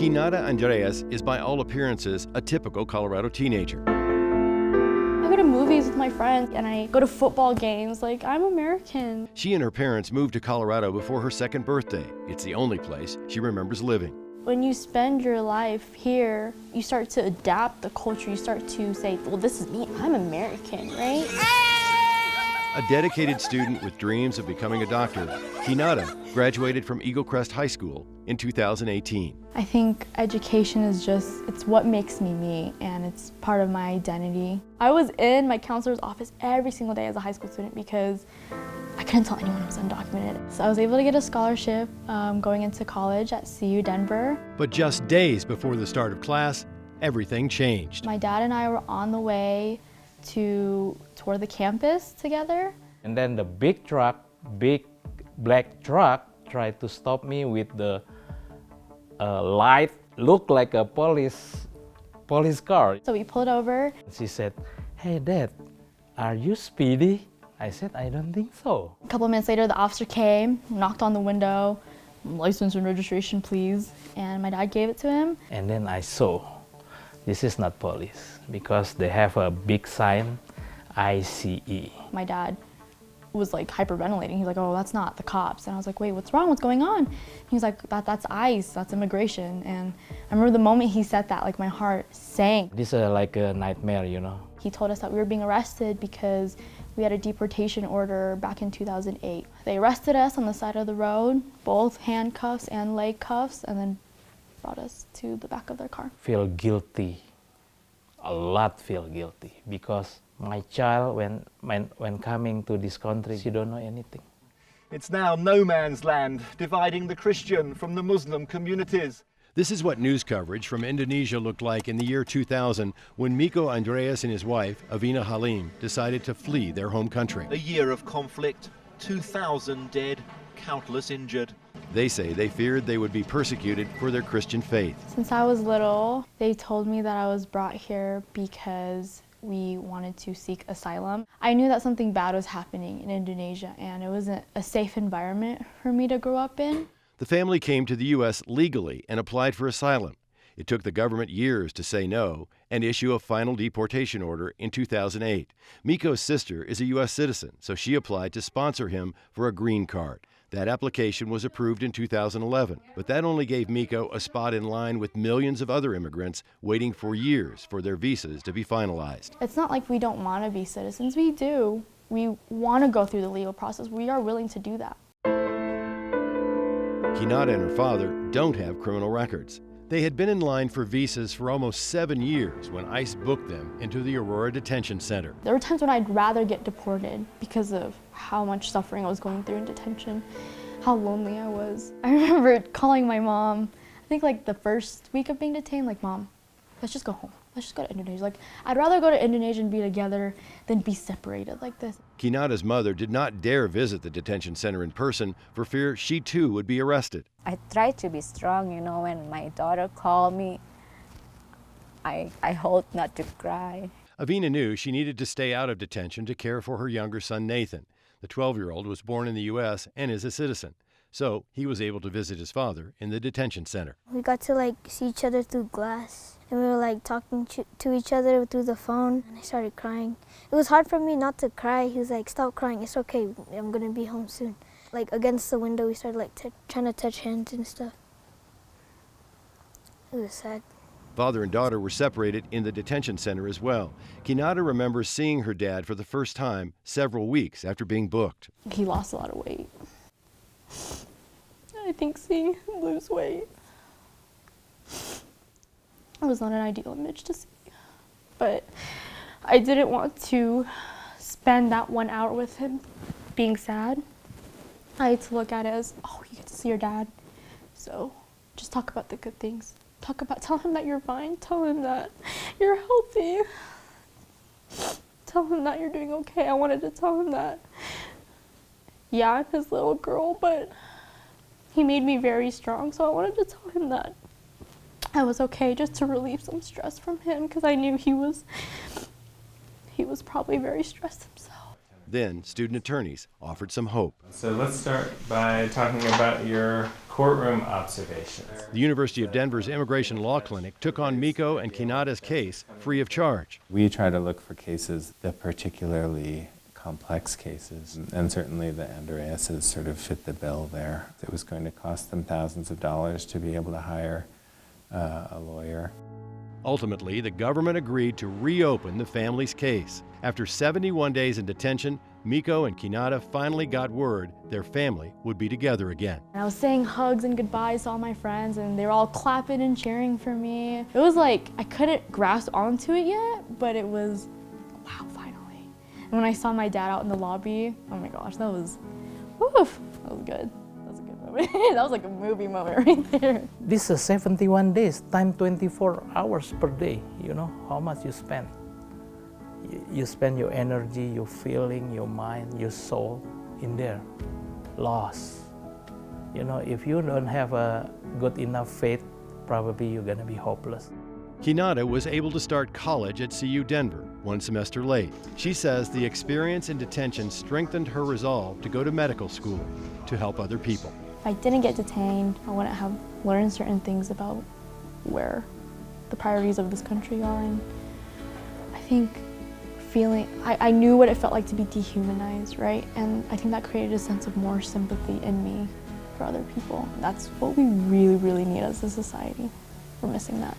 Quinata Andreas is by all appearances a typical Colorado teenager. I go to movies with my friends and I go to football games. Like, I'm American. She and her parents moved to Colorado before her second birthday. It's the only place she remembers living. When you spend your life here, you start to adapt the culture. You start to say, well, this is me. I'm American, right? A dedicated student with dreams of becoming a doctor, Quinata graduated from Eagle Crest High School in 2018. I think education is it's what makes me me, and it's part of my identity. I was in my counselor's office every single day as a high school student because I couldn't tell anyone I was undocumented. So I was able to get a scholarship going into college at CU Denver. But just days before the start of class, everything changed. My dad and I were on the way to tour the campus together. And then the big black truck tried to stop me with the light, looked like a police car. So we pulled over. She said, "Hey Dad, are you speedy?" I said, "I don't think so." A couple of minutes later, the officer came, knocked on the window, "License and registration, please." And my dad gave it to him. And then I saw, this is not police, because they have a big sign, ICE. My dad was like hyperventilating. He's like, "Oh, that's not the cops." And I was like, "Wait, what's wrong? What's going on?" He's like, that's ICE, that's immigration. And I remember the moment he said that, like my heart sank. This is like a nightmare, you know. He told us that we were being arrested because we had a deportation order back in 2008. They arrested us on the side of the road, both handcuffs and leg cuffs, and then brought us to the back of their car. Feel guilty, a lot feel guilty, because my child, when coming to this country, she don't know anything. It's now no man's land, dividing the Christian from the Muslim communities. This is what news coverage from Indonesia looked like in the year 2000 when Miko Andreas and his wife, Avina Halim, decided to flee their home country. A year of conflict, 2,000 dead, countless injured. They say they feared they would be persecuted for their Christian faith. Since I was little, they told me that I was brought here because we wanted to seek asylum. I knew that something bad was happening in Indonesia, and it wasn't a safe environment for me to grow up in. The family came to the U.S. legally and applied for asylum. It took the government years to say no and issue a final deportation order in 2008. Miko's sister is a U.S. citizen, so she applied to sponsor him for a green card. That application was approved in 2011, but that only gave Miko a spot in line with millions of other immigrants waiting for years for their visas to be finalized. It's not like we don't want to be citizens. We do. We want to go through the legal process. We are willing to do that. Quinata and her father don't have criminal records. They had been in line for visas for almost 7 years when ICE booked them into the Aurora Detention Center. There were times when I'd rather get deported because of how much suffering I was going through in detention, how lonely I was. I remember calling my mom, I think like the first week of being detained, like, "Mom, let's just go home. Let's just go to Indonesia." Like, I'd rather go to Indonesia and be together than be separated like this. Quinata's mother did not dare visit the detention center in person for fear she too would be arrested. I tried to be strong, you know, when my daughter called me, I hoped not to cry. Avina knew she needed to stay out of detention to care for her younger son, Nathan. The 12-year-old was born in the U.S. and is a citizen, so he was able to visit his father in the detention center. We got to see each other through glass, and we were talking to each other through the phone, and I started crying. It was hard for me not to cry. He was like, "Stop crying, it's okay, I'm gonna be home soon." Against the window, we started trying to touch hands and stuff. It was sad. Father and daughter were separated in the detention center as well. Quinata remembers seeing her dad for the first time several weeks after being booked. He lost a lot of weight. I think seeing him lose weight, it was not an ideal image to see. But I didn't want to spend that 1 hour with him being sad. I had to look at it as, oh, you get to see your dad. So just talk about the good things. Tell him that you're fine. Tell him that you're healthy. Tell him that you're doing okay. I wanted to tell him that, yeah, I'm his little girl, but he made me very strong. So I wanted to tell him that I was okay, just to relieve some stress from him, because I knew he was probably very stressed himself. Then student attorneys offered some hope. So let's start by talking about your Courtroom observations. The University of Denver's Immigration Law Clinic took on Miko and Kinata's case free of charge. We try to look for cases, the particularly complex cases, and certainly the Andreases sort of fit the bill there. It was going to cost them thousands of dollars to be able to hire a lawyer. Ultimately, the government agreed to reopen the family's case. After 71 days in detention, Miko and Kinata finally got word their family would be together again. I was saying hugs and goodbyes to all my friends, and they were all clapping and cheering for me. It was like I couldn't grasp onto it yet, but it was, wow, finally. And when I saw my dad out in the lobby, oh my gosh, that was, woof, that was good. That was a good moment. That was like a movie moment right there. This is 71 days, time 24 hours per day, you know, how much you spend. You spend your energy, your feeling, your mind, your soul in there, lost. You know, if you don't have a good enough faith, probably you're gonna be hopeless. Kinata was able to start college at CU Denver, one semester late. She says the experience in detention strengthened her resolve to go to medical school to help other people. If I didn't get detained, I wouldn't have learned certain things about where the priorities of this country are. And I think I knew what it felt like to be dehumanized, right? And I think that created a sense of more sympathy in me for other people. That's what we really, really need as a society. We're missing that.